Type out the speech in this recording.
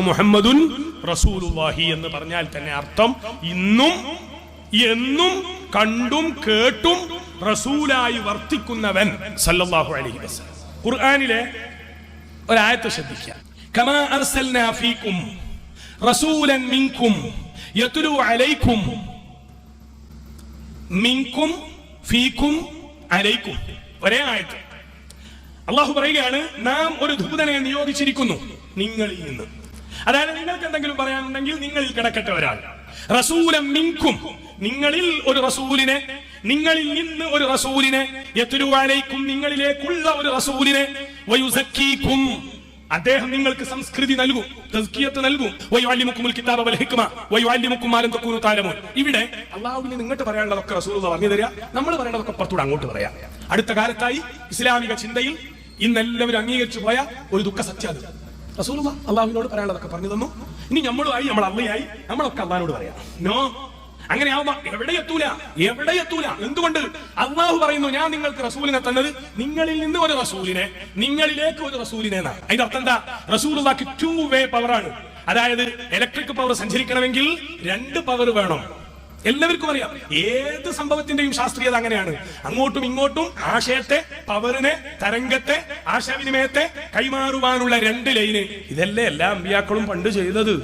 മുഹമ്മദുൻ റസൂലുള്ളാഹി എന്ന് പറഞ്ഞാൽ തന്നെ അർത്ഥം ഇന്നും എന്നും കണ്ടും കേട്ടും റസൂലായി വർത്തിക്കുന്നവൻ സല്ലല്ലാഹു അലൈഹി വസല്ലം. ഖുർആനിലെ ഒരായത്ത് ശ്രദ്ധിക്കുക. കമാ അർസൽനാ ഫീകും റസൂലൻ മിൻകും യത്ലു അലൈക്കും. മിൻകും ഫീകും അലൈക്കും ഒരേ ആയത്ത്. അല്ലാഹു പറയുകയാണ്, നാം ഒരു ദൂതനെ നിയോഗിച്ചിരിക്കുന്നു നിങ്ങളിൽ നിന്ന്. അതായത് നിങ്ങൾക്ക് എന്തെങ്കിലും പറയാനുണ്ടെങ്കിൽ നിങ്ങളിൽ കിടക്കട്ടെ ഒരാൾ. റസൂലൻ മിൻകും, നിങ്ങളിൽ ഒരു റസൂലിനെ, നിങ്ങളിൽ നിന്ന് ഒരു റസൂലിനെ, യത്ലു അലൈക്കും, നിങ്ങളിലേക്കുള്ള ഒരു റസൂലിനെ, വയുസക്കീക്കും, അദ്ദേഹം നിങ്ങൾക്ക് സംസ്കൃതി നൽകും, തസ്കിയത്ത് നൽകും, വയുഅല്ലിമുക്കുൽ കിതാബ വൽ ഹിക്മ വയുഅല്ലിമുക്കും മാ ലം തകൂനു തഅലമൂൻ. ഇവിടെ അല്ലാഹുവിന് നിങ്ങൾക്ക് പറയാനുള്ളതൊക്കെ റസൂലുള്ളാഹി പറഞ്ഞു തരിക, നമ്മൾ പറയേണ്ടതൊക്കെ പുറത്തൂടെ അങ്ങോട്ട് പറയാം. അടുത്ത കാലത്തായി ഇസ്ലാമിക ചിന്തയിൽ ഇന്നെല്ലാവരും അംഗീകരിച്ചു പോയ ഒരു ദുഃഖ സത്യം, റസൂലുള്ളാഹി അല്ലാഹുവിനോട് പറയാനുള്ളതൊക്കെ പറഞ്ഞു തന്നു. ഇനി നമ്മളുമായി, നമ്മൾ അള്ളയായി, നമ്മളൊക്കെ അള്ളാഹിനോട് പറയാം. നോ, അങ്ങനെ ആവുമ്പോ എവിടെ എത്തൂല. എന്തുകൊണ്ട്? അള്ളാഹു പറയുന്നു, ഞാൻ നിങ്ങൾക്ക് റസൂലിനെ തന്നത് നിങ്ങളിൽ നിന്ന് ഒരു റസൂലിനെ, നിങ്ങളിലേക്ക് ഒരു റസൂലിനെ. അതിന്റെ അർത്ഥം എന്താ? റസൂലുള്ളാഹിക്ക് 2 വേ പവറാണ്. അതായത് ഇലക്ട്രിക് പവർ സഞ്ചരിക്കണമെങ്കിൽ 2 പവർ വേണം. എല്ലാവർക്കും അറിയാം, ഏത് സംഭവത്തിന്റെയും ശാസ്ത്രീയത അങ്ങനെയാണ്. അങ്ങോട്ടും ഇങ്ങോട്ടും ആശയത്തെ, പവറിനെ, തരംഗത്തെ, ആശയവിനിമയത്തെ കൈമാറുവാനുള്ള 2 ലൈന്. ഇതല്ലേ എല്ലാ അമ്പിയാക്കളും പണ്ട് ചെയ്തത്.